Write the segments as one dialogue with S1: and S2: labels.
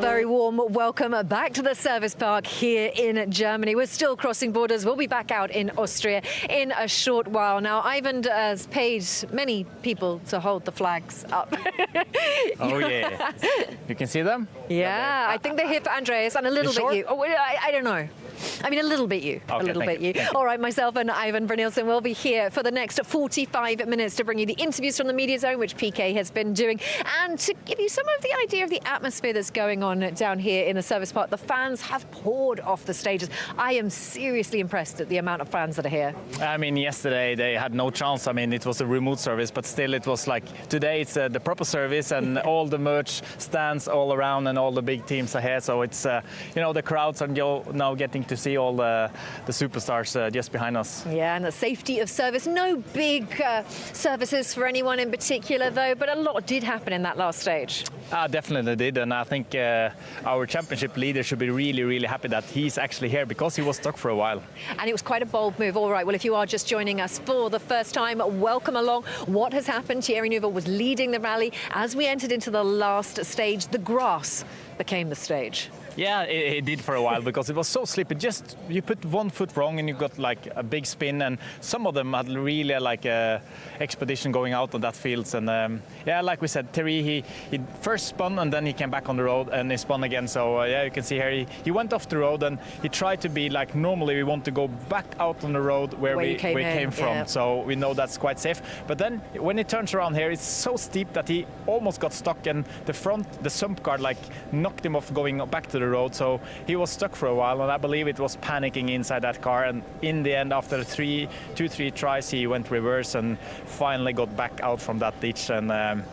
S1: very warm welcome back to the service park here in Germany. We're still crossing borders. We'll be back out in Austria in a short while. Now, Ivan has paid many people to hold the flags up.
S2: Oh, yeah. You can see them?
S1: Yeah, I think they're here for Andreas and a little bit you. Oh, I don't know. I mean, a little bit you.
S2: Okay,
S1: a little bit you. All right, myself and Ivan Brynildsen will be here for the next 45 minutes to bring you the interviews from the media zone, which PK has been doing, and to give you some of the idea of the atmosphere that's going on down here in the service park. The fans have poured off the stages. I am seriously impressed at the amount of fans that are here.
S2: I mean, yesterday they had no chance. I mean, it was a remote service, but still it was like today it's the proper service and all the merch stands all around and all the big teams are here. So it's, you know, the crowds are now getting to see all the superstars just behind us.
S1: Yeah, and the safety of service. No big services for anyone in particular, though, but a lot did happen in that last stage.
S2: Definitely did, and I think our championship leader should be really, really happy that he's actually here because he was stuck for a while.
S1: And it was quite a bold move. All right, well, if you are just joining us for the first time, welcome along. What has happened? Thierry Neuville was leading the rally. As we entered into the last stage, the grass became the stage.
S2: Yeah, it did for a while because it was so slippery. Just you put one foot wrong and you got like a big spin, and some of them had really like a expedition going out on that fields. And yeah, like we said, Thierry he first spun and then he came back on the road and he spun again. So yeah, you can see here he went off the road and he tried to be like normally we want to go back out on the road where we came from. Yeah. So we know that's quite safe. But then when he turns around here, it's so steep that he almost got stuck, and the sump guard like knocked him off going back to the road, so he was stuck for a while, and I believe it was panicking inside that car, and in the end after two, three tries he went reverse and finally got back out from that ditch, and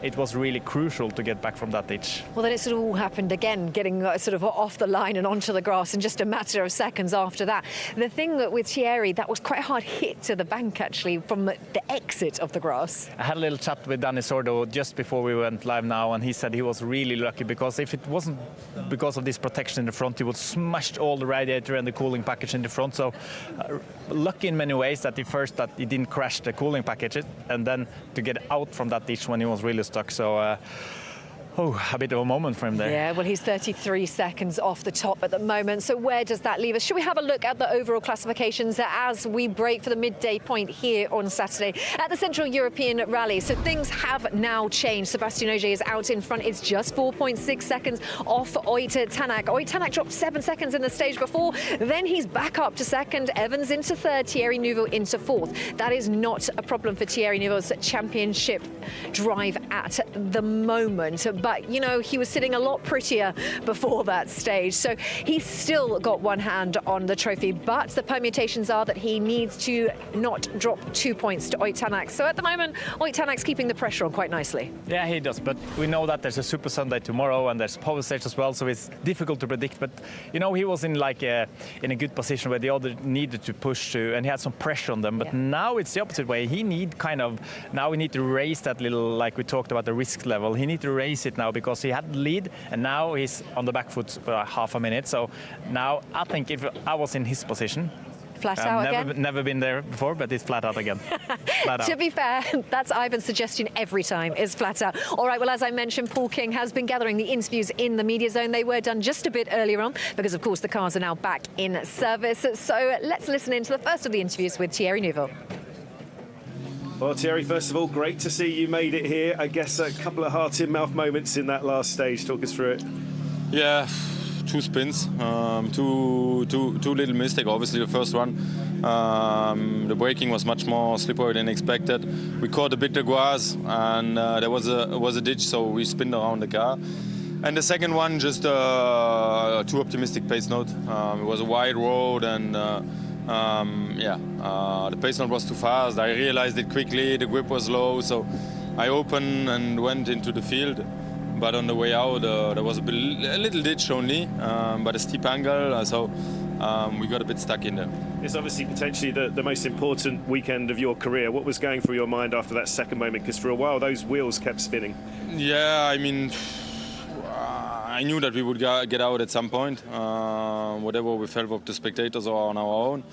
S2: it was really crucial to get back from that ditch.
S1: Well, then it sort of all happened again, getting sort of off the line and onto the grass in just a matter of seconds after that. The thing that with Thierry, that was quite a hard hit to the bank, actually, from the exit of the grass.
S2: I had a little chat with Danny Sordo just before we went live now, and he said he was really lucky because if it wasn't because of this protection in the front, he would smash all the radiator and the cooling package in the front. So lucky in many ways that he didn't crash the cooling package, and then to get out from that ditch when he was really stuck. So a bit of a moment for him there.
S1: Yeah, well, he's 33 seconds off the top at the moment. So where does that leave us? Should we have a look at the overall classifications as we break for the midday point here on Saturday at the Central European Rally? So things have now changed. Sebastien Ogier is out in front. It's just 4.6 seconds off Oyt Tanak. Oyt Tanak dropped 7 seconds in the stage before. Then he's back up to second. Evans into third. Thierry Neuville into fourth. That is not a problem for Thierry Neuville's championship drive at the moment. But, you know, he was sitting a lot prettier before that stage. So he's still got one hand on the trophy. But the permutations are that he needs to not drop 2 points to Oyt Tanak. So at the moment, Oyt Tanak's keeping the pressure on quite nicely.
S2: Yeah, he does. But we know that there's a Super Sunday tomorrow and there's power stage as well. So it's difficult to predict. But, you know, he was in like in a good position where the other needed to push to, and he had some pressure on them. But now it's the opposite way. He need now we need to raise that little, like we talked about the risk level. He need to raise it now because he had the lead and now he's on the back foot for half a minute. So now I think if I was in his position,
S1: flat out again?
S2: Never been there before, but it's flat out again. Flat out.
S1: To be fair, that's Ivan's suggestion every time, is flat out. All right, well, as I mentioned, Paul King has been gathering the interviews in the media zone. They were done just a bit earlier on because, of course, the cars are now back in service. So let's listen in to the first of the interviews with Thierry Neuville.
S3: Well, Thierry, first of all, great to see you made it here. I guess a couple of heart-in-mouth moments in that last stage. Talk us through it.
S4: Yeah, 2 spins, two little mistakes. Obviously, the first one, the braking was much more slippery than expected. We caught a bit of grass, and there was a ditch, so we spinned around the car. And the second one, just too optimistic pace note. It was a wide road, and the pace note was too fast. I realized it quickly. The grip was low, so I opened and went into the field. But on the way out, there was a little ditch only, but a steep angle, so we got a bit stuck in there.
S3: It's obviously potentially the most important weekend of your career. What was going through your mind after that second moment? Because for a while, those wheels kept spinning.
S4: Yeah, I mean, I knew that we would get out at some point, whatever we felt of the spectators or on our own.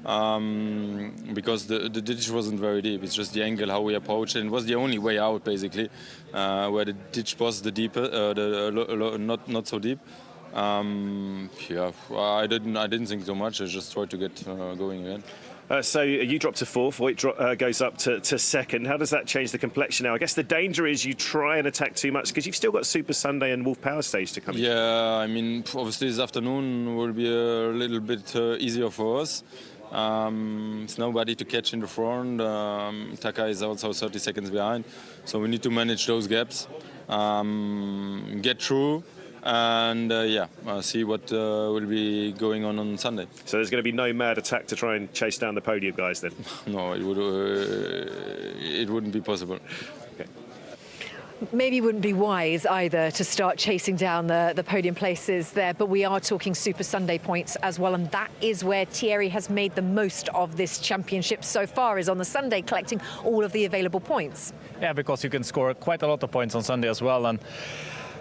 S4: because the ditch wasn't very deep. It's just the angle how we approached it. It was the only way out basically, where the ditch was the deeper, not so deep. I didn't think so much. I just tried to get going again.
S3: So you dropped to fourth, Voigt goes up to second. How does that change the complexion now? I guess the danger is you try and attack too much because you've still got Super Sunday and Wolf Power Stage to come in.
S4: Yeah, I mean, obviously this afternoon will be a little bit easier for us. It's nobody to catch in the front. Taka is also 30 seconds behind. So we need to manage those gaps, get through. And see what will be going on Sunday.
S3: So there's going to be no mad attack to try and chase down the podium guys then?
S4: No, it wouldn't be possible.
S3: Okay.
S1: Maybe it wouldn't be wise either to start chasing down the podium places there, but we are talking Super Sunday points as well, and that is where Thierry has made the most of this championship so far, is on the Sunday collecting all of the available points.
S2: Yeah, because you can score quite a lot of points on Sunday as well. And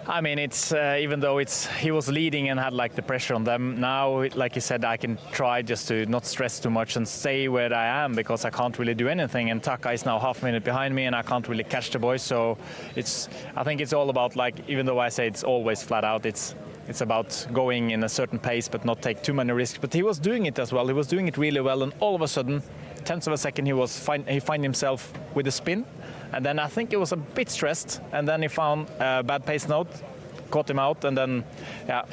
S2: I mean, it's even though he was leading and had like the pressure on them. Now, like you said, I can try just to not stress too much and stay where I am because I can't really do anything. And Taka is now half a minute behind me, and I can't really catch the boys. So I think it's all about, like, even though I say it's always flat out, it's about going in a certain pace but not take too many risks. But he was doing it as well. He was doing it really well, and all of a sudden, tenths of a second, he find himself with a spin. And then I think he was a bit stressed, and then he found a bad pace note, caught him out, and then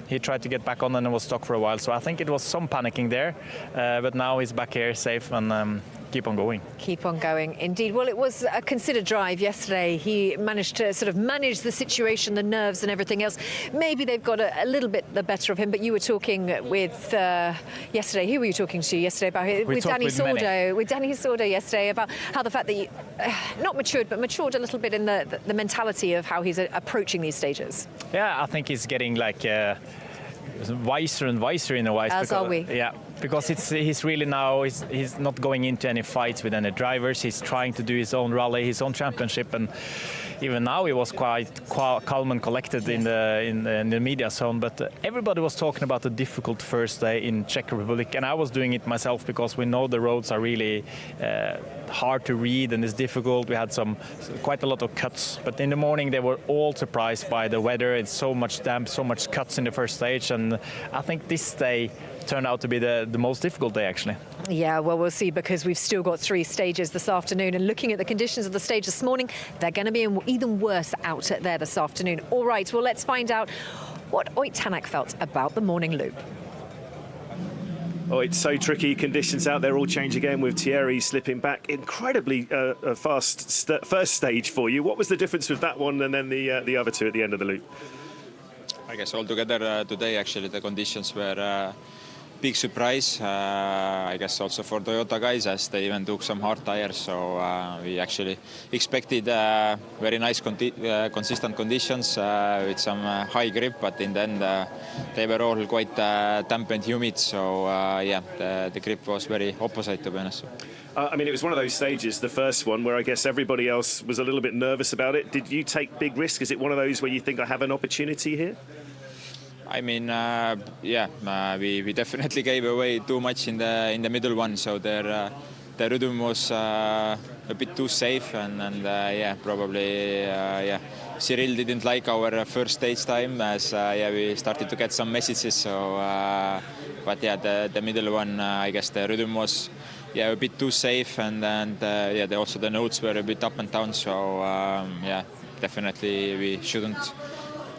S2: he tried to get back on and it was stuck for a while. So I think it was some panicking there, but now he's back here safe and keep on going.
S1: Keep on going, indeed. Well, it was a considered drive yesterday. He managed to sort of manage the situation, the nerves and everything else. Maybe they've got a little bit the better of him, but you were talking with yesterday. Who were you talking to yesterday about? With Danny Sordo. With Danny Sordo yesterday about how the fact that you not matured, but matured a little bit in the mentality of how he's approaching these stages.
S2: Yeah, I think he's getting like wiser and wiser in a way.
S1: As are we.
S2: Yeah, because he's really now he's not going into any fights with any drivers. He's trying to do his own rally, his own championship, and even now he was quite calm and collected in the media zone. But everybody was talking about the difficult first day in Czech Republic, and I was doing it myself because we know the roads are really hard to read and it's difficult. We had quite a lot of cuts, but in the morning they were all surprised by the weather. It's so much damp, so much cuts in the first stage, and I think this day turned out to be the most difficult day, actually.
S1: Yeah, well, we'll see, because we've still got 3 stages this afternoon, and looking at the conditions of the stage this morning, they're going to be even worse out there this afternoon. All right, well, let's find out what Ott Tänak felt about the morning loop.
S3: Oh, it's so tricky. Conditions out there all change again with Thierry slipping back. Incredibly fast first stage for you. What was the difference with that one and then the other two at the end of the loop?
S5: I guess altogether today, actually, the conditions were big surprise. I guess also for Toyota guys, as they even took some hard tires. So we actually expected very nice consistent conditions with some high grip, but in the end they were all quite damp and humid. So the grip was very opposite, to be honest.
S3: I mean, it was one of those stages, the first one, where I guess everybody else was a little bit nervous about it. Did you take big risk? Is it one of those where you think I have an opportunity here?
S5: I mean, we definitely gave away too much in the middle one, so the rhythm was a bit too safe, and probably Cyril didn't like our first stage time, as we started to get some messages. So, but the middle one, I guess the rhythm was a bit too safe, and also the notes were a bit up and down. So definitely we shouldn't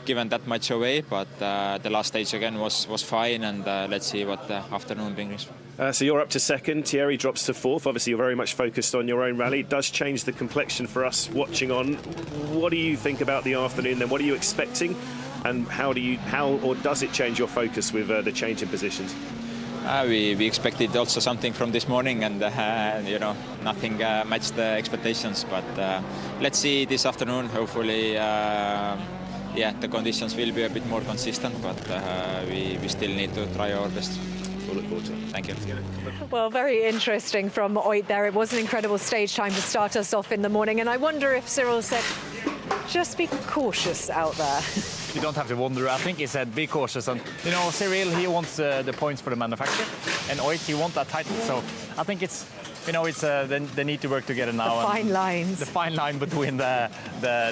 S5: given that much away, but the last stage again was fine, and let's see what the afternoon brings.
S3: So you're up to second, Thierry drops to fourth. Obviously you're very much focused on your own rally. It does change the complexion for us watching on. What do you think about the afternoon then? What are you expecting, and how or does it change your focus with the change in positions?
S5: We expected also something from this morning, and nothing matched the expectations, but let's see this afternoon. Hopefully the conditions will be a bit more consistent, but we still need to try our best.
S3: We'll look forward to it.
S5: Thank you.
S1: Well, very interesting from Ott there. It was an incredible stage time to start us off in the morning, and I wonder if Cyril said, just be cautious out there.
S2: you don't have to wonder. I think he said be cautious, and you know, Cyril, he wants the points for the manufacturer, and Oit, he wants that title. So I think it's, you know, it's they need to work together now.
S1: The fine lines.
S2: The fine line between the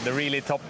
S2: really top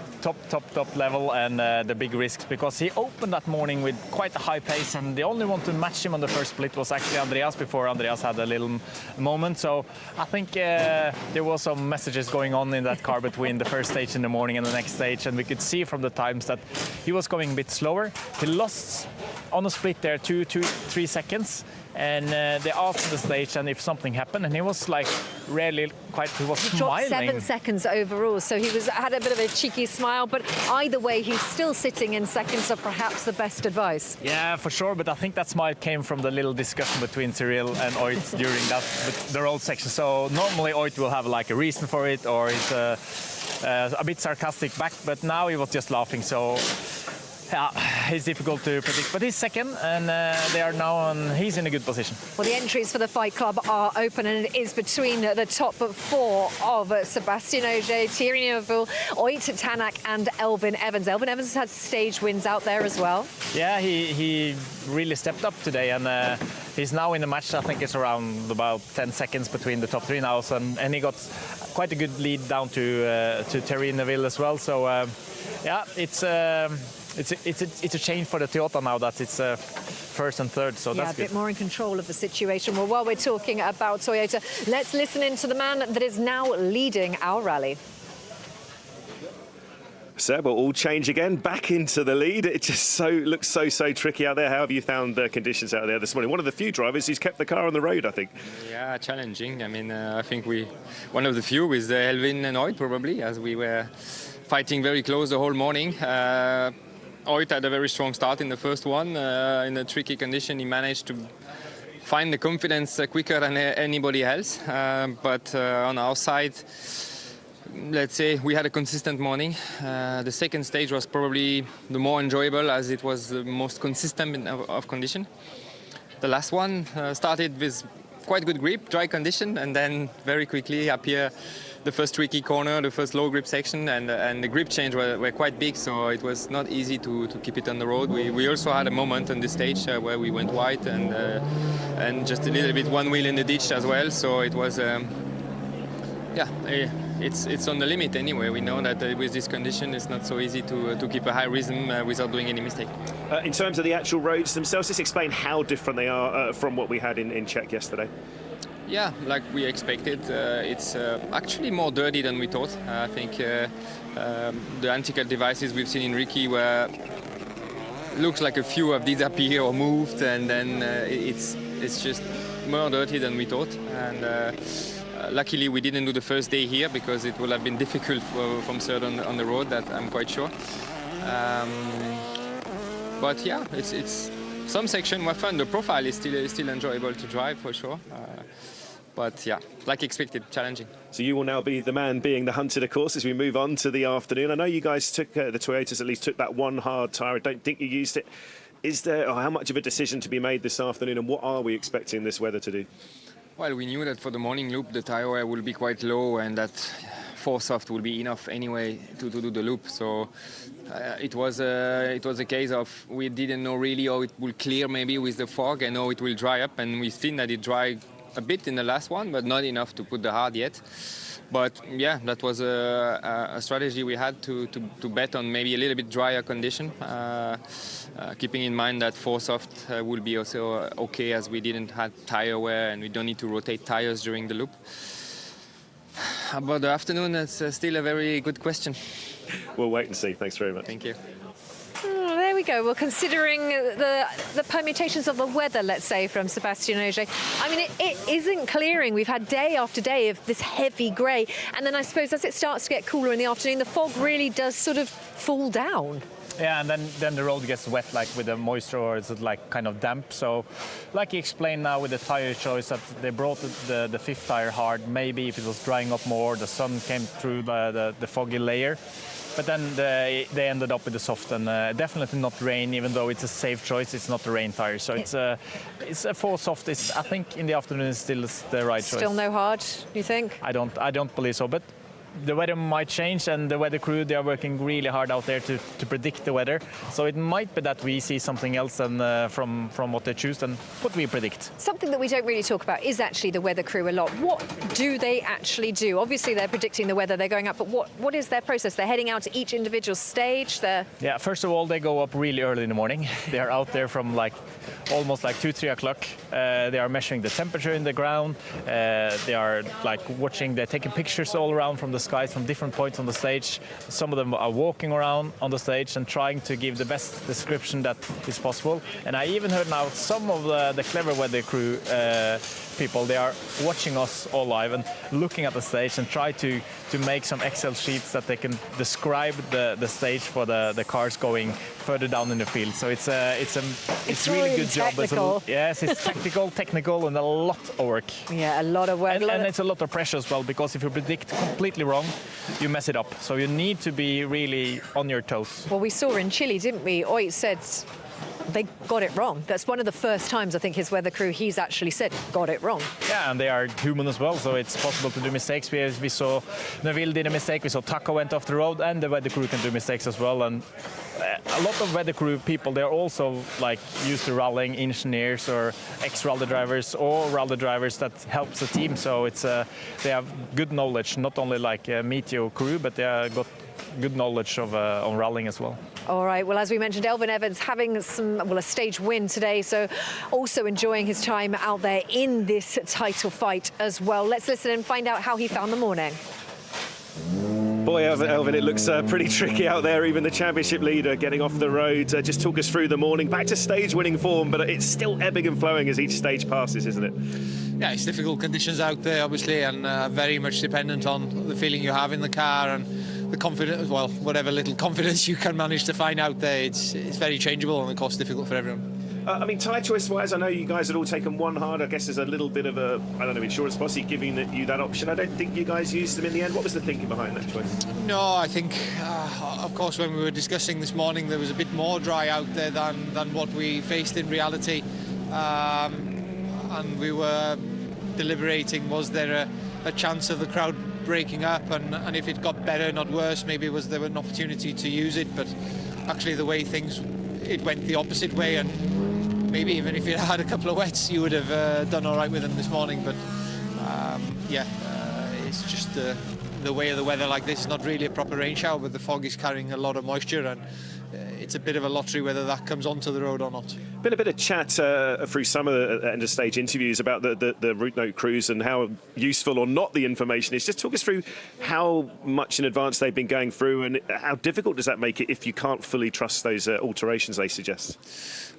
S2: level and the big risks, because he opened that morning with quite a high pace, and the only one to match him on the first split was actually Andreas, before Andreas had a little moment. So I think there was some messages going on in that car between the first stage in the morning and the next stage, and we could see from the times that he was going a bit slower. He lost on a split there 3 seconds, and they asked the stage and if something happened, and he was like really quite, he was
S1: dropped
S2: smiling.
S1: 7 seconds overall, so he had a bit of a cheeky smile, but either way he's still sitting in second, so perhaps the best advice.
S2: Yeah, for sure, but I think that smile came from the little discussion between Cyril and Oit during the road section. So normally Oit will have like a reason for it, or he's a bit sarcastic back, but now he was just laughing. So yeah, it's difficult to predict, but he's second, and they are now on. He's in a good position.
S1: Well, the entries for the Fight Club are open, and it is between the top 4 of Sebastien Ogier, Thierry Neuville, Oit Tanak, and Elfyn Evans. Elfyn Evans has had stage wins out there as well.
S2: Yeah, he really stepped up today, and he's now in the match. I think it's around about 10 seconds between the top 3 now, so, and he got quite a good lead down to Thierry Neuville as well. So yeah, it's a change for the Toyota now that it's first and third, so that's good.
S1: Yeah, a bit more in control of the situation. Well, while we're talking about Toyota, let's listen in to the man that is now leading our rally.
S3: Seb, we'll all change again, back into the lead. It just looks so tricky out there. How have you found the conditions out there this morning? One of the few drivers who's kept the car on the road, I think.
S6: Yeah, challenging. I mean, I think one of the few with Elfyn and Oit probably, as we were fighting very close the whole morning. Oit had a very strong start in the first one. In a tricky condition, he managed to find the confidence quicker than anybody else. But on our side, let's say we had a consistent morning. The second stage was probably the more enjoyable, as it was the most consistent of condition. The last one started with quite good grip, dry condition, and then very quickly appear the first tricky corner, the first low grip section, and the grip change were quite big, so it was not easy to keep it on the road. We also had a moment on the stage where we went wide and just a little bit one wheel in the ditch as well, so it was it's on the limit anyway. We know that with this condition it's not so easy to keep a high rhythm without doing any mistake.
S3: In terms of the actual roads themselves, just explain how different they are from what we had in Czech yesterday.
S6: Yeah, like we expected, it's actually more dirty than we thought. I think the anti-cut devices we've seen in Ricky looks like a few have disappeared or moved, and then it's just more dirty than we thought. And luckily we didn't do the first day here, because it would have been difficult from third on the road, that I'm quite sure. But yeah, it's some section were fun. The profile is still enjoyable to drive for sure. But yeah, like expected, challenging. So
S3: you will now be the man being the hunted, of course, as we move on to the afternoon. I know you guys took, the Toyotas at least took that one hard tyre. I don't think you used it. Is there, how much of a decision to be made this afternoon, and what are we expecting this weather to do?
S6: Well, we knew that for the morning loop, the tyre wear will be quite low, and that 4 soft will be enough anyway to do the loop. So it was a case of we didn't know really how it will clear maybe with the fog, and how it will dry up, and we've seen that it dried a bit in the last one, but not enough to put the hard yet. But yeah, that was a strategy we had to bet on maybe a little bit drier condition, keeping in mind that 4 soft will be also okay, as we didn't have tire wear and we don't need to rotate tires during the loop. About the afternoon, that's still a very good question.
S3: We'll wait and see. Thanks very much.
S6: Thank you.
S1: There we go. Well, considering the permutations of the weather, let's say, from Sebastien Ogier, I mean, it isn't clearing. We've had day after day of this heavy grey, and then I suppose as it starts to get cooler in the afternoon, the fog really does sort of fall down.
S2: Yeah, and then the road gets wet, like with the moisture, or is it like kind of damp? So, like you explained now with the tire choice, that they brought the fifth tire hard. Maybe if it was drying up more, the sun came through the foggy layer. But then they ended up with the soft, and definitely not rain. Even though it's a safe choice, it's not the rain tire. So it's a 4 soft. I think in the afternoon is still the right choice.
S1: Still no hard, you think?
S2: I don't believe so, but the weather might change, and the weather crew, they are working really hard out there to predict the weather. So it might be that we see something else than from what they choose than what we predict.
S1: Something that we don't really talk about is actually the weather crew a lot. What do they actually do? Obviously, they're predicting the weather, they're going up, but what is their process? They're heading out to each individual stage.
S2: Yeah, first of all, they go up really early in the morning. They are out there from almost 2-3 o'clock. They are measuring the temperature in the ground. They are watching, they're taking pictures all around from the skies from different points on the stage. Some of them are walking around on the stage and trying to give the best description that is possible. And I even heard now some of the clever weather crew people, they are watching us all live and looking at the stage and try to make some Excel sheets that they can describe the stage for the cars going further down in the field. So it's really good job. Yes, it's tactical, technical, and a lot of work.
S1: Yeah, a lot of work.
S2: And it's a lot of pressure as well, because if you predict completely wrong, you mess it up. So you need to be really on your toes.
S1: Well, we saw in Chile, didn't we? Oit said they got it wrong. That's one of the first times, I think, his weather crew, he's actually said, got it wrong.
S2: Yeah, and they are human as well, so it's possible to do mistakes. We saw Neville did a mistake, we saw Taka went off the road, and the weather crew can do mistakes as well. And a lot of weather crew people, they're also used to rallying, engineers or ex-rally drivers or rally drivers that helps the team. So they have good knowledge, not only a Meteo crew, but they have got good knowledge of on rallying as well.
S1: All right, well, as we mentioned, Elfyn Evans having a stage win today, so also enjoying his time out there in this title fight as well. Let's listen and find out how he found the morning.
S3: Boy, Elfyn, it looks pretty tricky out there. Even the championship leader getting off the road. Just talk us through the morning. Back to stage-winning form, but it's still ebbing and flowing as each stage passes, isn't it?
S7: Yeah, it's difficult conditions out there, obviously, and very much dependent on the feeling you have in the car and the confidence, well, whatever little confidence you can manage to find out there. It's very changeable and, of course, difficult for everyone.
S3: I mean, tyre choice-wise, I know you guys had all taken one hard. I guess there's a little bit of insurance policy giving you that option. I don't think you guys used them in the end. What was the thinking behind that choice?
S7: No, I think, of course, when we were discussing this morning, there was a bit more dry out there than what we faced in reality. And we were deliberating, was there a chance of the crowd breaking up, and if it got better, not worse, maybe there was an opportunity to use it. But actually the way it went the opposite way, and maybe even if you had a couple of wets, you would have done all right with them this morning. But it's just the way of the weather like this. Is not really a proper rain shower, but the fog is carrying a lot of moisture, and it's a bit of a lottery whether that comes onto the road or not.
S3: Been a bit of chat through some of the end of stage interviews about the route note crews and how useful or not the information is. Just talk us through how much in advance they've been going through, and how difficult does that make it if you can't fully trust those alterations they suggest?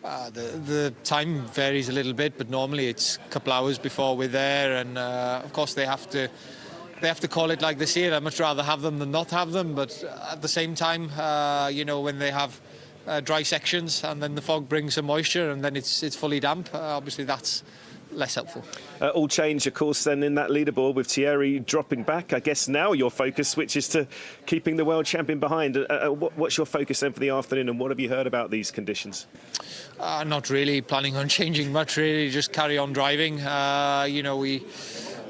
S7: The time varies a little bit, but normally it's a couple hours before we're there, and of course they have to call it like this here. I'd much rather have them than not have them, but at the same time, when they have dry sections and then the fog brings some moisture and then it's fully damp, obviously that's less helpful.
S3: All change, of course, then in that leaderboard with Thierry dropping back. I guess now your focus switches to keeping the world champion behind. What's your focus then for the afternoon, and what have you heard about these conditions?
S7: Not really planning on changing much, really, just carry on driving.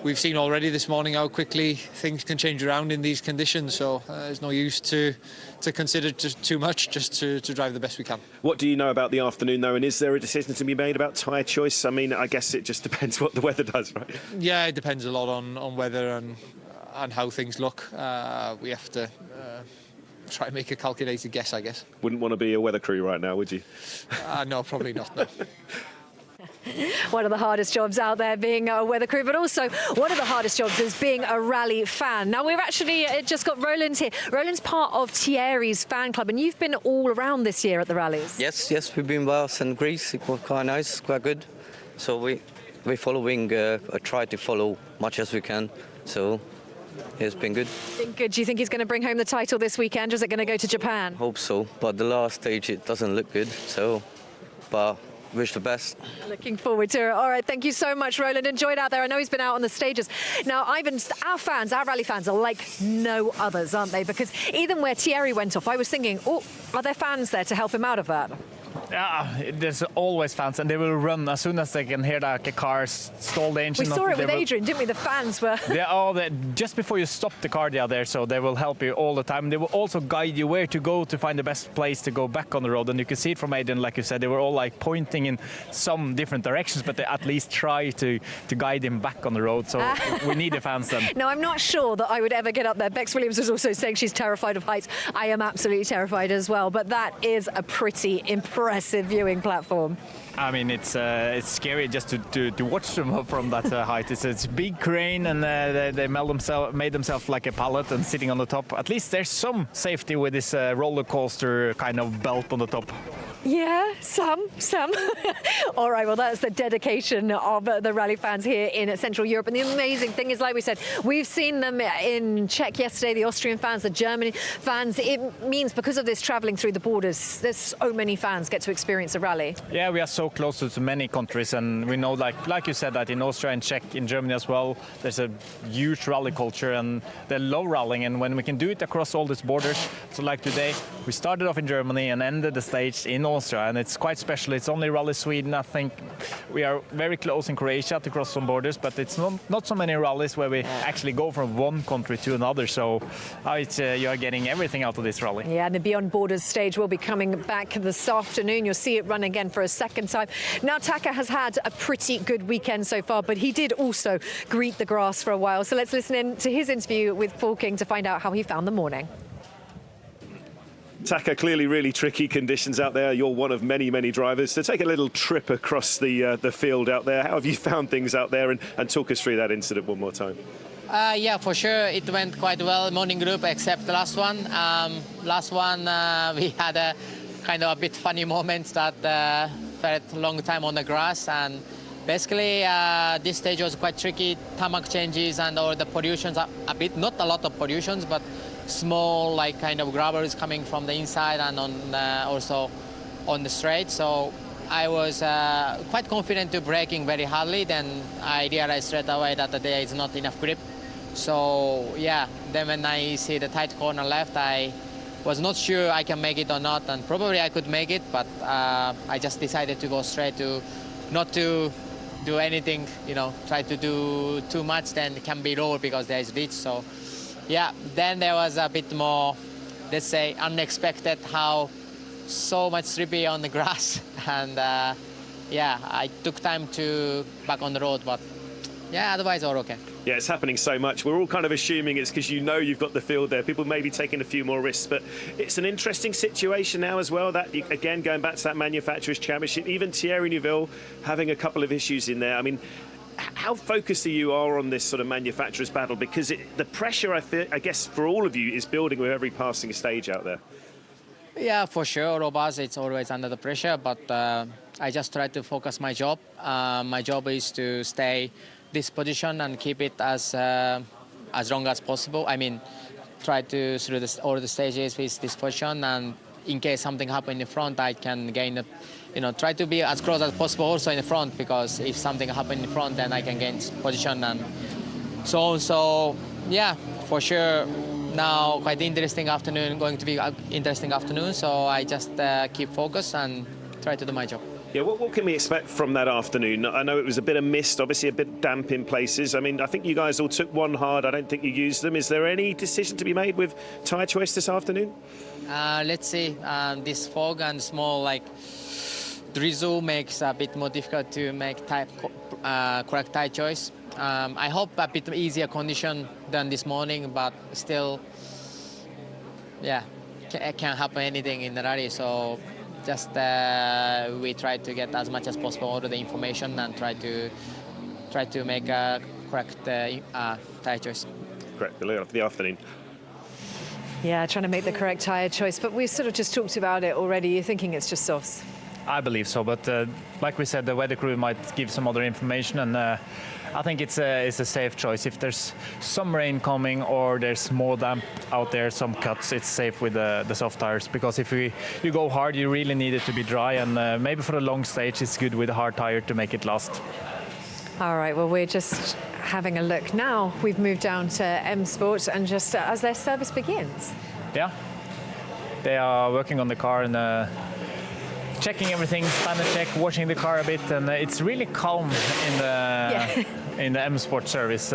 S7: We've seen already this morning how quickly things can change around in these conditions, so there's no use to consider too much, just to drive the best we can. What
S3: do you know about the afternoon, though, and is there a decision to be made about tyre choice? I mean, I guess it just depends what the weather does, right?
S7: Yeah, it depends a lot on weather and how things look. We have to try and make a calculated guess, I guess.
S3: Wouldn't want to be a weather crew right now, would you?
S7: No, probably not, no.
S1: One of the hardest jobs out there being a weather crew, but also one of the hardest jobs is being a rally fan. Now, we've actually just got Roland here. Roland's part of Thierry's fan club, and you've been all around this year at the rallies.
S8: Yes, we've been Wales and Greece. It was quite nice, quite good. So we're following, try to follow much as we can. So it's been good.
S1: Been good. Do you think he's going to bring home the title this weekend, or is it going to go to Japan?
S8: Hope so, but the last stage it doesn't look good. So, but wish the best.
S1: Looking forward to it. All right, thank you so much, Roland. Enjoy it out there. I know he's been out on the stages. Now, Ivan, our rally fans are like no others, aren't they? Because even where Thierry went off, I was thinking, are there fans there to help him out of that?
S2: Yeah, there's always fans, and they will run as soon as they can hear that a car stall the engine.
S1: We saw it with Adrian, didn't we? The fans were...
S2: Just before you stop the car, they are there, so they will help you all the time. They will also guide you where to go to find the best place to go back on the road. And you can see it from Adrian, like you said, they were all like pointing in some different directions, but they at least try to guide him back on the road. So we need the fans then.
S1: No, I'm not sure that I would ever get up there. Bex Williams was also saying she's terrified of heights. I am absolutely terrified as well, but that is a pretty impressive viewing platform.
S2: I mean, it's scary just to watch them from that height. It's a big crane, and they made themselves like a pallet and sitting on the top. At least there's some safety with this roller coaster kind of belt on the top.
S1: Yeah, some. All right, well, that's the dedication of the rally fans here in Central Europe. And the amazing thing is, like we said, we've seen them in Czech yesterday, the Austrian fans, the German fans. It means because of this travelling through the borders, there's so many fans get to experience a rally.
S2: Yeah, we are so close to many countries, and we know, like you said, that in Austria and Czech, in Germany as well, there's a huge rally culture, and they love rallying. And when we can do it across all these borders, so like today, we started off in Germany and ended the stage in Austria, and it's quite special. It's only Rally Sweden. I think we are very close in Croatia to cross some borders, but it's not so many rallies where we actually go from one country to another. So you are getting everything out of this rally.
S1: Yeah, and the Beyond Borders stage will be coming back this afternoon. You'll see it run again for a second time. Now, Taka has had a pretty good weekend so far, but he did also greet the grass for a while. So let's listen in to his interview with Paul King to find out how he found the morning.
S3: Taka, clearly really tricky conditions out there. You're one of many, many drivers. So take a little trip across the field out there. How have you found things out there? And talk us through that incident one more time.
S9: Yeah, for sure. It went quite well, morning group, except the last one. We had a kind of a bit funny moment that felt a long time on the grass. And basically, this stage was quite tricky. Tarmac changes and all the pollutions a bit, not a lot of pollutions, but small like kind of grabbers coming from the inside and on also on the straight. So I was quite confident to braking very hardly. Then I realized straight away that there is not enough grip. So yeah, then when I see the tight corner left, I was not sure I can make it or not, and probably I could make it, but I just decided to go straight to not to do anything, try to do too much, then it can be lower because there is ditch. So yeah, then there was a bit more, let's say, unexpected how so much slippy on the grass. And yeah, I took time to back on the road, but yeah, otherwise all okay.
S3: Yeah, it's happening so much. We're all kind of assuming it's because you've got the field there. People may be taking a few more risks, but it's an interesting situation now as well. That, again, going back to that Manufacturers' Championship, even Thierry Neuville having a couple of issues in there. I mean, how focused you are on this sort of manufacturers' battle? Because the pressure, I guess, for all of you is building with every passing stage out there.
S9: Yeah, for sure. All of us, it's always under the pressure, but I just try to focus my job. My job is to stay this position and keep it as long as possible. I mean, try to through all the stages with this position, and in case something happens in the front, I can gain the, try to be as close as possible also in the front, because if something happens in the front, then I can gain position and so on. So yeah, for sure. Now quite interesting afternoon, going to be an interesting afternoon. So I just keep focused and try to do my job.
S3: Yeah, what can we expect from that afternoon? I know it was a bit of mist, obviously a bit damp in places. I mean, I think you guys all took one hard. I don't think you used them. Is there any decision to be made with tyre choice this afternoon?
S9: Let's see. This fog and small drizzle makes a bit more difficult to make correct tyre choice. I hope a bit easier condition than this morning, but still, yeah, it can't happen anything in the rally. So just we try to get as much as possible all of the information and try to make a correct tyre choice.
S3: Correct. The afternoon.
S1: Yeah, trying to make the correct tyre choice, but we sort of just talked about it already. You're thinking it's just softs?
S2: I believe so, but like we said, the weather crew might give some other information, and I think it's a safe choice. If there's some rain coming or there's more damp out there, some cuts, it's safe with the soft tires, because if you go hard, you really need it to be dry, and maybe for a long stage, it's good with a hard tire to make it last.
S1: All right, well, we're just having a look now. We've moved down to M Sport, and just as their service begins.
S2: Yeah, they are working on the car, and checking everything, spanner check, washing the car a bit, and it's really calm in the in the M Sport service.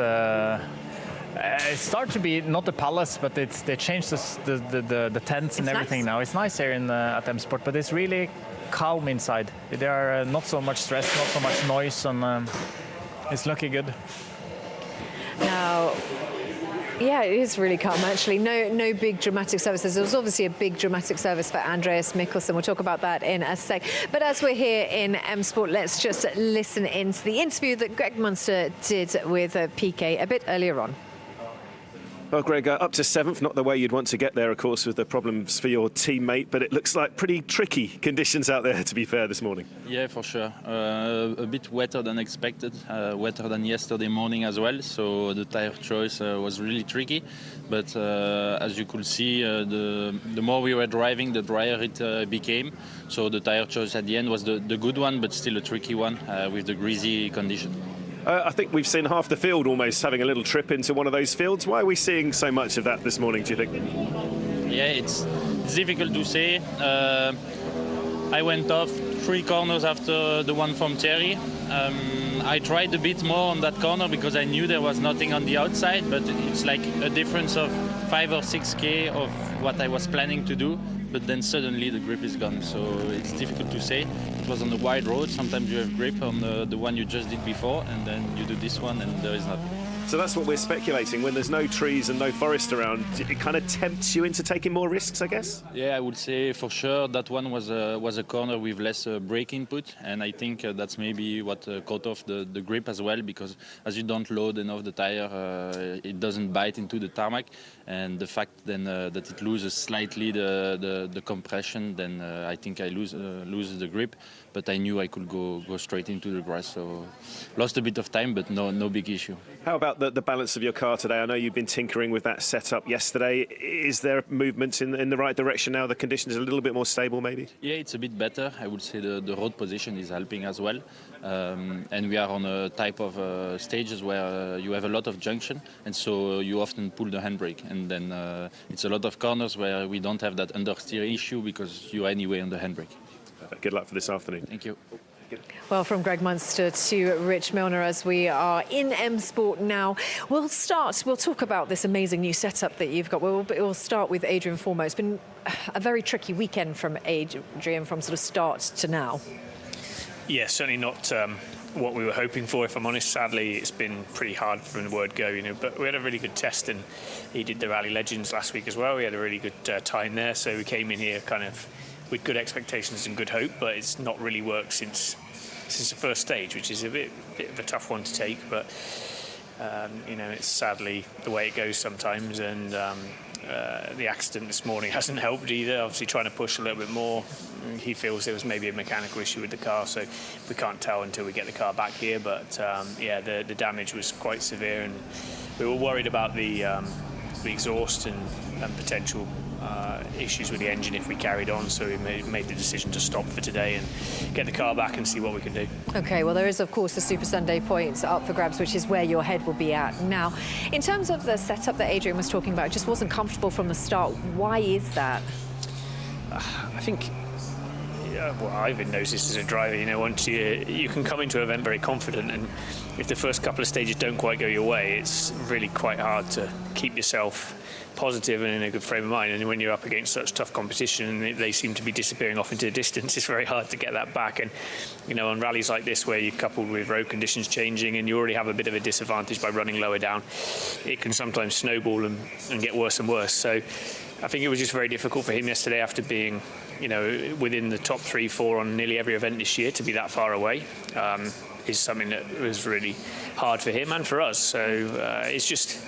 S2: It starts to be not the palace, but they changed the tents and everything now. It's nice here at M Sport, but it's really calm inside. There are not so much stress, not so much noise, and it's looking good.
S1: Now, yeah, it is really calm, actually. No big dramatic services. There was obviously a big dramatic service for Andreas Mikkelsen. We'll talk about that in a sec. But as we're here in M Sport, let's just listen into the interview that Greg Munster did with Piquet a bit earlier on.
S3: Well, Greg, up to 7th, not the way you'd want to get there, of course, with the problems for your teammate, but it looks like pretty tricky conditions out there, to be fair, this morning.
S10: Yeah, for sure. A bit wetter than expected, wetter than yesterday morning as well, so the tyre choice was really tricky. But as you could see, the more we were driving, the drier it became. So the tyre choice at the end was the good one, but still a tricky one with the greasy condition.
S3: I think we've seen half the field almost having a little trip into one of those fields. Why are we seeing so much of that this morning, do you think?
S10: Yeah, it's difficult to say. I went off 3 corners after the one from Thierry. I tried a bit more on that corner because I knew there was nothing on the outside, but it's like a difference of 5 or 6K of what I was planning to do. But then suddenly the grip is gone, so it's difficult to say. It was on the wide road. Sometimes you have grip on the one you just did before, and then you do this one and there is nothing.
S3: So that's what we're speculating. When there's no trees and no forest around, it kind of tempts you into taking more risks, I guess?
S10: Yeah, I would say for sure that one was a corner with less brake input, and I think that's maybe what caught off the grip as well, because as you don't load enough the tire, it doesn't bite into the tarmac, and the fact then that it loses slightly the compression, then I think I lose the grip. But I knew I could go straight into the grass, so lost a bit of time, but no big issue.
S3: How about the balance of your car today? I know you've been tinkering with that setup yesterday. Is there movement in the right direction now? The conditions are a little bit more stable, maybe?
S10: Yeah, it's a bit better. I would say the road position is helping as well. And we are on a type of stages where you have a lot of junction, and so you often pull the handbrake. And then it's a lot of corners where we don't have that understeer issue because you are anyway on the handbrake.
S3: Good luck for this afternoon.
S10: Thank you.
S1: Well, from Greg Munster to Rich Milner, as we are in M Sport now, we'll talk about this amazing new setup that you've got. We'll start with Adrian foremost. It's been a very tricky weekend from Adrian from sort of start to now.
S11: Yeah, certainly not what we were hoping for, if I'm honest. Sadly, it's been pretty hard from the word go, but we had a really good test, and he did the Rally Legends last week as well. We had a really good time there, so we came in here kind of with good expectations and good hope, but it's not really worked since the first stage, which is a bit of a tough one to take. But it's sadly the way it goes sometimes, and the accident this morning hasn't helped either. Obviously, trying to push a little bit more. He feels there was maybe a mechanical issue with the car, so we can't tell until we get the car back here. But the damage was quite severe, and we were worried about the exhaust and potential issues with the engine if we carried on, so we made the decision to stop for today and get the car back and see what we can do. Okay, well, there is of course the Super Sunday points up for grabs, which is where your head will be at now. In terms of the setup that Adrian was talking about, it just wasn't comfortable from the start. Why is that? I think, well, I've been noticed as a driver, once you can come into an event very confident, and if the first couple of stages don't quite go your way, it's really quite hard to keep yourself positive and in a good frame of mind. And when you're up against such tough competition and they seem to be disappearing off into the distance, it's very hard to get that back. And on rallies like this, where you're coupled with road conditions changing and you already have a bit of a disadvantage by running lower down, it can sometimes snowball and get worse and worse. So I think it was just very difficult for him yesterday, after being within the top 3-4 on nearly every event this year, to be that far away. Is something that was really hard for him and for us. So it's just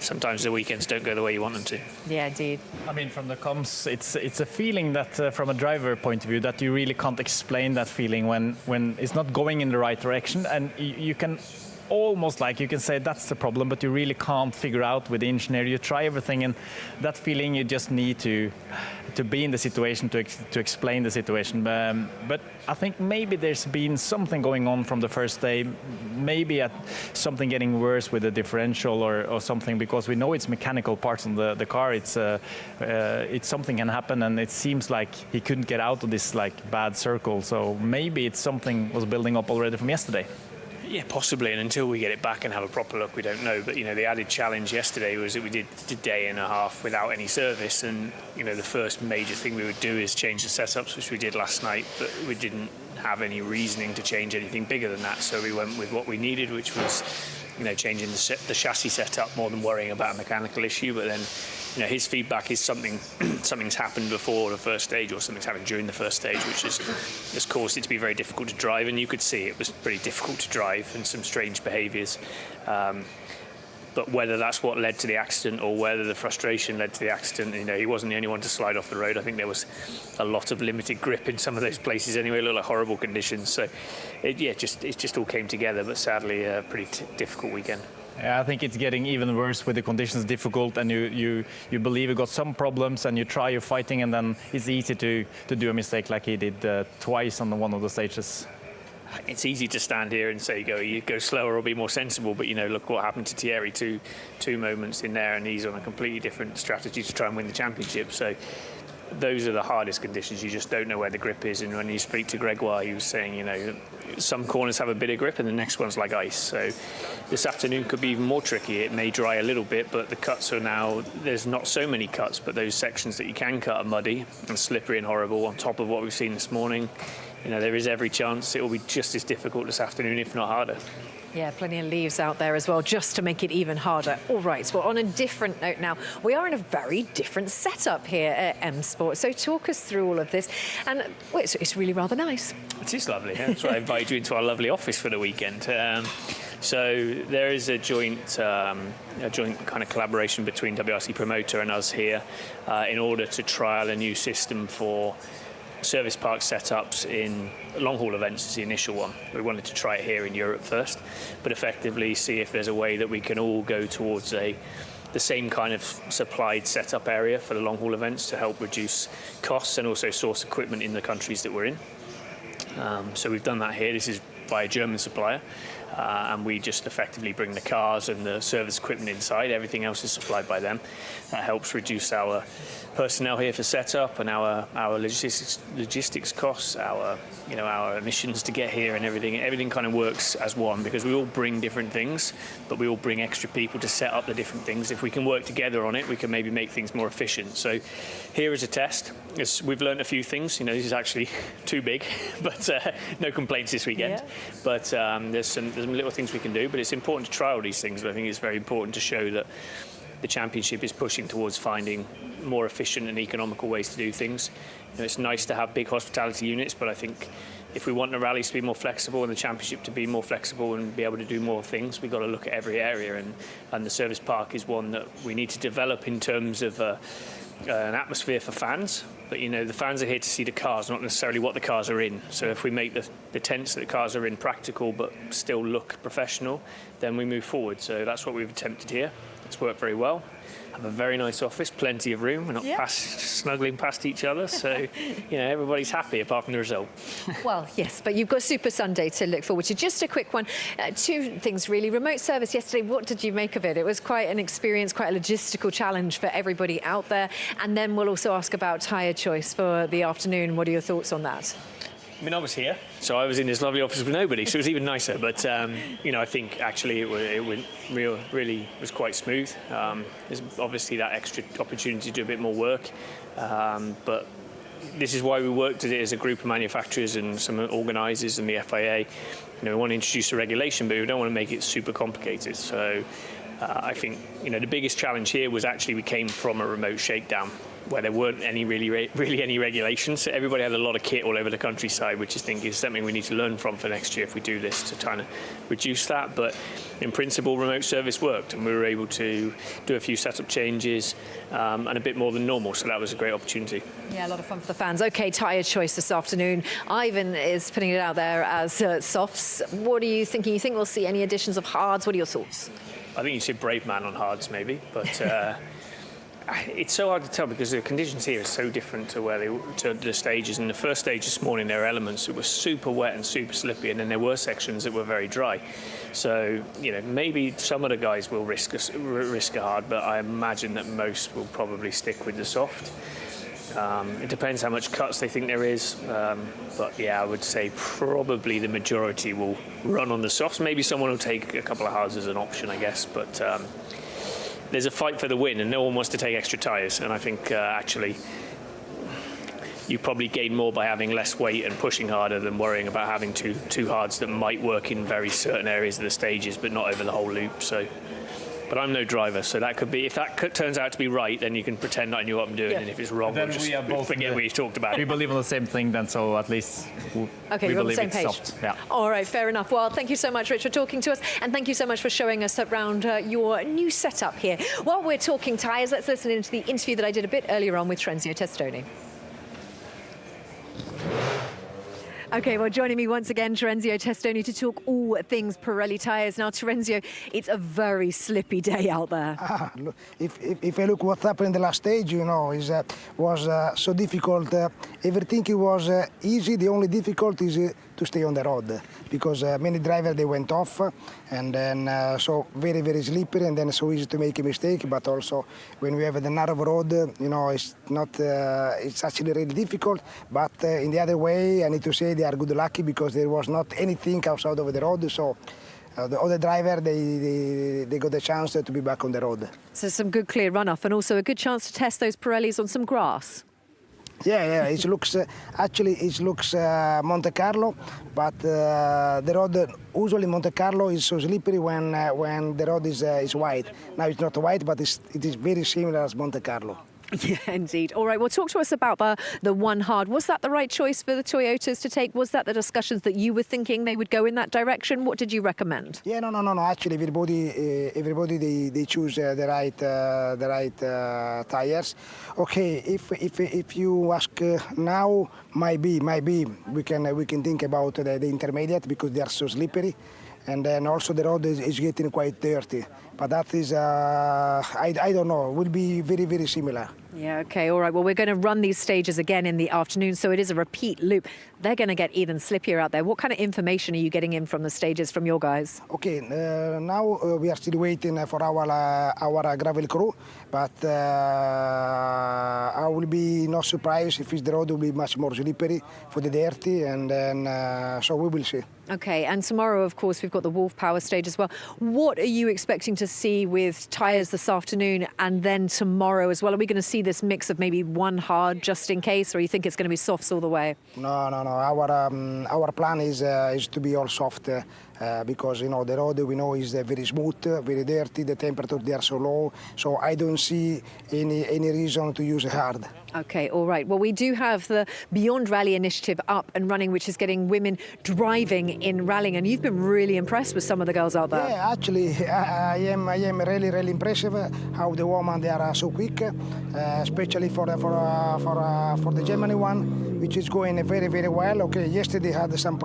S11: sometimes the weekends don't go the way you want them to.
S1: Yeah, indeed.
S2: I mean, from the comms, it's a feeling that from a driver point of view, that you really can't explain that feeling when it's not going in the right direction, and you can almost like you can say that's the problem, but you really can't figure out with the engineer. You try everything, and that feeling you just need to be in the situation to explain the situation. But I think maybe there's been something going on from the first day, maybe something getting worse with the differential or something, because we know it's mechanical parts on the car. It's something can happen, and it seems like he couldn't get out of this like bad circle. So maybe it's something was building up already from yesterday.
S11: Yeah, possibly, and until we get it back and have a proper look, we don't know. But, the added challenge yesterday was that we did a day and a half without any service, and, the first major thing we would do is change the setups, which we did last night, but we didn't have any reasoning to change anything bigger than that, so we went with what we needed, which was, changing the chassis setup more than worrying about a mechanical issue. But then, his feedback is something's happened before the first stage, or something's happened during the first stage, which has caused it to be very difficult to drive. And you could see it was pretty difficult to drive, and some strange behaviours. But whether that's what led to the accident or whether the frustration led to the accident, he wasn't the only one to slide off the road. I think there was a lot of limited grip in some of those places anyway. It looked like horrible conditions. So, it just all came together. But sadly, a pretty difficult weekend.
S2: Yeah, I think it's getting even worse with the conditions difficult, and you believe you got some problems, and you try your fighting, and then it's easy to do a mistake like he did twice on one of the stages.
S11: It's easy to stand here and say you go slower or be more sensible, but look what happened to Thierry. Two moments in there, and he's on a completely different strategy to try and win the championship. So those are the hardest conditions. You just don't know where the grip is. And when you speak to Gregoire, he was saying, some corners have a bit of grip and the next one's like ice. So this afternoon could be even more tricky. It may dry a little bit, but the cuts are now, there's not so many cuts, but those sections that you can cut are muddy and slippery and horrible on top of what we've seen this morning. There is every chance it will be just as difficult this afternoon, if not harder.
S1: Yeah, plenty of leaves out there as well, just to make it even harder. All right, well, on a different note now, we are in a very different setup here at M Sport. So talk us through all of this. And well, it's really rather nice.
S11: It is lovely. Yeah? That's why I invited you into our lovely office for the weekend. So there is a joint kind of collaboration between WRC Promoter and us here in order to trial a new system for service park setups in long-haul events. Is the initial one. We wanted to try it here in Europe first, but effectively see if there's a way that we can all go towards the same kind of supplied setup area for the long-haul events to help reduce costs and also source equipment in the countries that we're in. So we've done that here. This is by a German supplier, and we just effectively bring the cars and the service equipment inside. Everything else is supplied by them. That helps reduce our personnel here for setup and our logistics costs, our emissions to get here, and everything kind of works as one, because we all bring different things, but we all bring extra people to set up the different things. If we can work together on it, we can maybe make things more efficient. So here is a test. We've learned a few things. This is actually too big, but no complaints this weekend. Yeah. But there's some little things we can do, but it's important to try all these things. But I think it's very important to show that the championship is pushing towards finding more efficient and economical ways to do things. It's nice to have big hospitality units, but I think if we want the rallies to be more flexible and the championship to be more flexible and be able to do more things, we've got to look at every area, and the service park is one that we need to develop in terms of an atmosphere for fans. But the fans are here to see the cars, not necessarily what the cars are in. So if we make the tents that the cars are in practical but still look professional, then we move forward. So that's what we've attempted here. It's worked very well. Have a very nice office, plenty of room. We're not snuggling past each other, so everybody's happy apart from the result.
S1: Well, yes, but you've got Super Sunday to look forward to. Just a quick one. Two things really. Remote service yesterday. What did you make of it? It was quite an experience, quite a logistical challenge for everybody out there. And then we'll also ask about tyre choice for the afternoon. What are your thoughts on that?
S11: I was here, so I was in this lovely office with nobody, so it was even nicer. But I think actually it went really was quite smooth. There's obviously that extra opportunity to do a bit more work, but this is why we worked at it as a group of manufacturers and some organisers and the FIA. We want to introduce a regulation, but we don't want to make it super complicated. So I think the biggest challenge here was actually we came from a remote shakedown. where there weren't any really any regulations. So everybody had a lot of kit all over the countryside, which I think is something we need to learn from for next year if we do this, to try to reduce that. But in principle, remote service worked, and we were able to do a few setup changes and a bit more than normal. So that was a great opportunity.
S1: Yeah, a lot of fun for the fans. Okay, tyre choice this afternoon. Ivan is putting it out there as softs. What are you thinking? You think we'll see any additions of hards? What are your thoughts?
S11: I think you see brave man on hards maybe, but it's so hard to tell because the conditions here are so different to the stages. In the first stage this morning, there were elements that were super wet and super slippy, and then there were sections that were very dry. So, maybe some of the guys will risk a hard, but I imagine that most will probably stick with the soft. It depends how much cuts they think there is, but yeah, I would say probably the majority will run on the softs. Maybe someone will take a couple of hards as an option, I guess, but there's a fight for the win and no one wants to take extra tyres, and I think actually you probably gain more by having less weight and pushing harder than worrying about having two hards that might work in very certain areas of the stages but not over the whole loop. But I'm no driver, so that could be, if that turns out to be right, then you can pretend I knew what I'm doing, and if it's wrong,
S2: then
S11: we'll just forget what you talked about.
S2: We believe on the same thing then, so at least we
S1: we're on the
S2: believe
S1: same
S2: it's
S1: page.
S2: soft. Yeah.
S1: All right, fair enough. Well, thank you so much, Rich, for talking to us, and thank you so much for showing us around your new setup here. While we're talking tyres, let's listen into the interview that I did a bit earlier on with Terenzio Testoni. Okay, well, joining me once again, Terenzio Testoni, to talk all things Pirelli tyres. Now, Terenzio, it's a very slippy day out there.
S12: Look, if I look what happened in the last stage, was so difficult. Everything was easy. The only difficulty is to stay on the road, because many drivers, they went off, and then so very, very slippery, and then so easy to make a mistake. But also when we have the narrow road, it's not, it's actually really difficult. But in the other way, I need to say they are good lucky, because there was not anything outside of the road. So the other driver, they got the chance to be back on the road.
S1: So some good clear runoff, and also a good chance to test those Pirellis on some grass.
S12: Yeah, it looks Monte Carlo, but the road, usually Monte Carlo is so slippery when the road is white. Now it's not white, but it is very similar as Monte Carlo.
S1: Yeah, indeed. All right, well, talk to us about the one hard. Was that the right choice for the Toyotas to take? Was that the discussions that you were thinking they would go in that direction? What did you recommend?
S12: Yeah, no. Actually, everybody they choose the right tires. Okay, if you ask now, maybe we can think about the intermediate, because they are so slippery. And then also the road is getting quite dirty. But that is, I don't know, will be very, very similar.
S1: Yeah, okay, all right. Well, we're going to run these stages again in the afternoon, so it is a repeat loop. They're going to get even slippier out there. What kind of information are you getting in from the stages from your guys?
S12: Okay, now we are still waiting for our gravel crew, but I will be not surprised if the road will be much more slippery for the dirty, and then so we will see.
S1: Okay, and tomorrow, of course, we've got the Wolf Power stage as well. What are you expecting to see with tyres this afternoon and then tomorrow as well? Are we going to see this mix of maybe one hard just in case, or you think it's going to be softs all the way?
S12: No. Our plan is to be all soft, because the road we know is very smooth, very dirty. The temperature they are so low, so I don't see any reason to use hard.
S1: Okay, all right. Well, we do have the Beyond Rally initiative up and running, which is getting women driving in rallying, and you've been really impressed with some of the girls out there.
S12: Yeah, actually, I am really, really impressed how the women they are so quick, especially for the Germany one, which is going very, very well. Okay, yesterday had some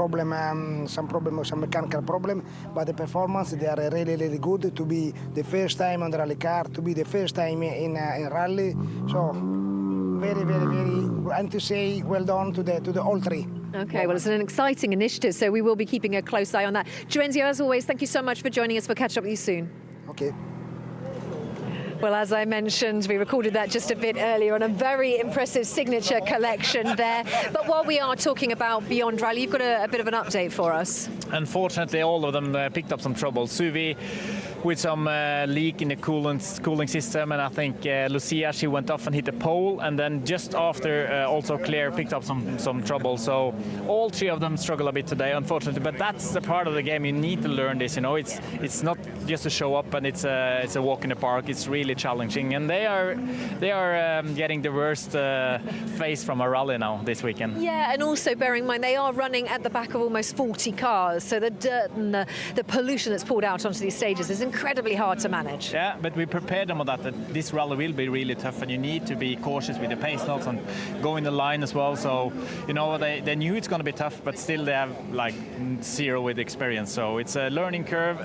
S12: mechanical problem, but the performance they are really, really good. To be the first time on the rally car, to be the first time in rally, so. Very, very, very, and to say well done to the all three.
S1: Okay, well, it's an exciting initiative, so we will be keeping a close eye on that. Terenzio, as always, thank you so much for joining us. We'll catch up with you soon.
S12: Okay.
S1: Well, as I mentioned, we recorded that just a bit earlier on a very impressive signature collection there. But while we are talking about Beyond Rally, you've got a bit of an update for us.
S2: Unfortunately, all of them picked up some trouble. Suvi with some leak in the cooling system, and I think Lucia, she went off and hit the pole, and then just after also Claire picked up some trouble. So all three of them struggle a bit today, unfortunately, but that's the part of the game. You need to learn this, it's not just a show up and it's a walk in the park. It's really really challenging, and they are getting the worst phase from a rally now this weekend.
S1: Yeah, and also bearing in mind they are running at the back of almost 40 cars, so the dirt and the pollution that's poured out onto these stages is incredibly hard to manage.
S2: Yeah, but we prepared them on that this rally will be really tough, and you need to be cautious with the pace notes and go in the line as well. So, you know, they knew it's going to be tough, but still they have like zero with experience. So it's a learning curve,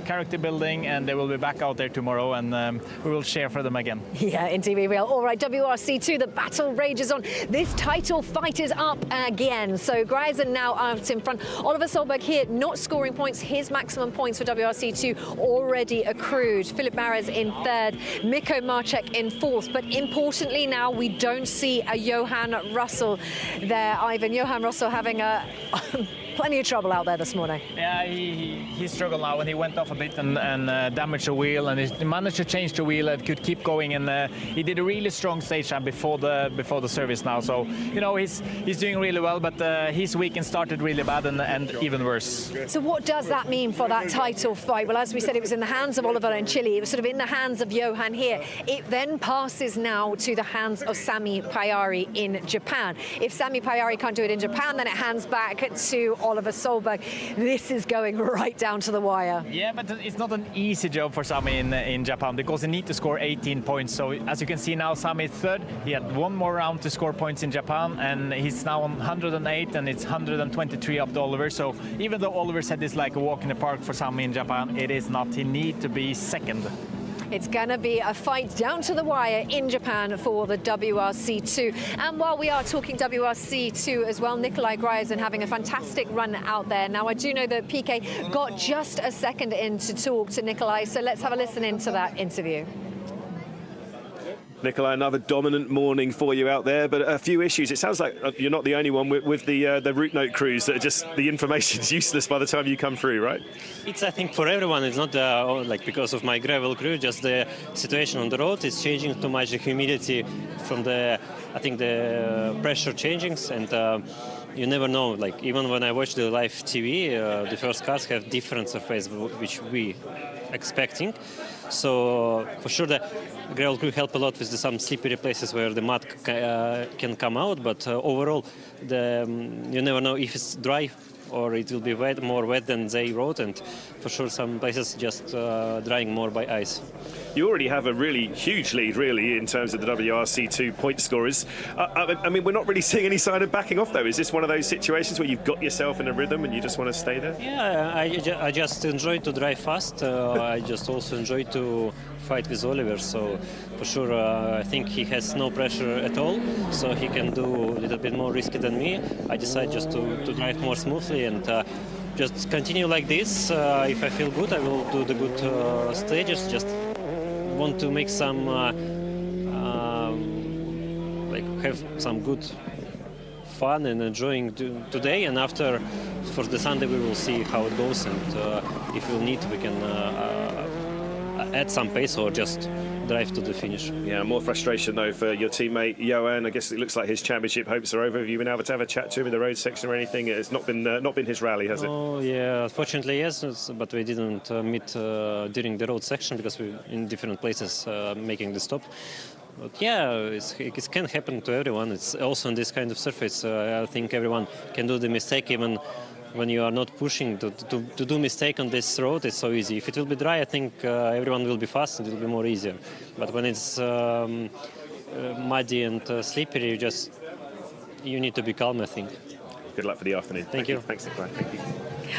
S2: character building, and they will be back out there tomorrow, and we will share for them again.
S1: Yeah, indeed we will. All right, WRC2, the battle rages on. This title fight is up again. So Greisen now out in front. Oliver Solberg here not scoring points. His maximum points for WRC2 already accrued. Philip Mares in third, Mikko Marchek in fourth. But importantly now, we don't see a Johan Russell there, Ivan. Johan Russell having a plenty of trouble out there this morning.
S2: Yeah, he struggled now, and he went off a bit and damaged the wheel, and he managed to change the wheel and could keep going, and he did a really strong stage time before the service now. So, you know, he's doing really well, but his weekend started really bad and even worse.
S1: So what does that mean for that title fight? Well, as we said, it was in the hands of Oliver in Chile. It was sort of in the hands of Johan here. It then passes now to the hands of Sami Pajari in Japan. If Sami Pajari can't do it in Japan, then it hands back to Oliver Solberg. This is going right down to the wire.
S2: Yeah, but it's not an easy job for Sami in Japan, because they need to score 18 points. So as you can see now, Sami is third. He had one more round to score points in Japan, and he's now on 108, and it's 123 up to Oliver. So even though Oliver said it's like a walk in the park for Sami in Japan, it is not. He needs to be second.
S1: It's going to be a fight down to the wire in Japan for the WRC2. And while we are talking WRC2 as well, Nikolai Greisen having a fantastic run out there. Now, I do know that PK got just a second in to talk to Nikolai, so let's have a listen into that interview.
S3: Nikolai, another dominant morning for you out there, but a few issues. It sounds like you're not the only one with the route note crews that are just, the information's useless by the time you come through, right?
S13: It's, I think, for everyone. It's not like because of my gravel crew, just the situation on the road is changing too much. The humidity from the pressure changings, and you never know. Like, even when I watch the live TV, the first cars have different surface, which we expecting. So for sure the gravel crew help a lot with some slippery places where the mud can come out, but overall you never know if it's dry or it will be wet, more wet than they wrote, and for sure some places just drying more by ice.
S3: You already have a really huge lead, really, in terms of the WRC2 point scorers. I mean, we're not really seeing any sign of backing off, though. Is this one of those situations where you've got yourself in a rhythm and you just want to stay there?
S13: Yeah, I just enjoy to drive fast. I just also enjoy to fight with Oliver, so for sure I think he has no pressure at all, so he can do a little bit more risky than me. I decide just to drive more smoothly and just continue like this. If I feel good, I will do the good stages. Just want to make some have some good fun and enjoying today, and after for the Sunday we will see how it goes, and if we'll need we can add some pace or just drive to the finish.
S3: Yeah, more frustration though for your teammate Johan. I guess it looks like his championship hopes are over. Have you been able to have a chat to him in the road section or anything? It's not been his rally, has it?
S13: Oh yeah, unfortunately yes, but we didn't meet during the road section because we're in different places making the stop. But yeah, it can happen to everyone. It's also on this kind of surface. I think everyone can do the mistake, even when you are not pushing to do mistake on this road. It's so easy. If it will be dry, I think everyone will be fast and it will be more easier. But when it's muddy and slippery, you need to be calm, I think.
S3: Good luck for the afternoon.
S13: Thank you.
S3: Thanks, Nikolai. Thank you.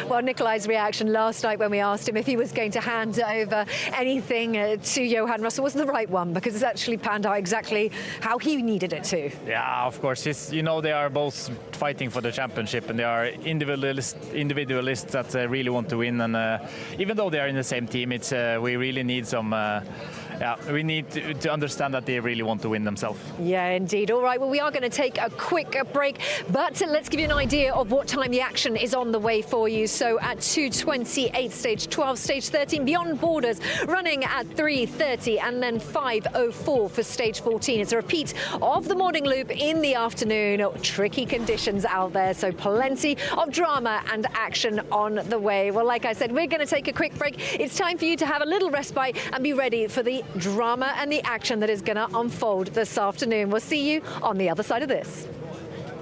S1: Well, Nikolai's reaction last night when we asked him if he was going to hand over anything to Johan Russell was the right one, because it's actually panned out exactly how he needed it to.
S2: Yeah, of course. You know, they are both fighting for the championship, and they are individualists that really want to win. And even though they are in the same team, it's we really need some. We need to understand that they really want to win themselves.
S1: Yeah, indeed. All right, well, we are going to take a quick break, but let's give you an idea of what time the action is on the way for you. So at 2:28, stage 12, stage 13, Beyond Borders, running at 3:30, and then 5:04 for stage 14. It's a repeat of the morning loop in the afternoon. Tricky conditions out there, so plenty of drama and action on the way. Well, like I said, we're going to take a quick break. It's time for you to have a little respite and be ready for the drama and the action that is going to unfold this afternoon. We'll see you on the other side of this.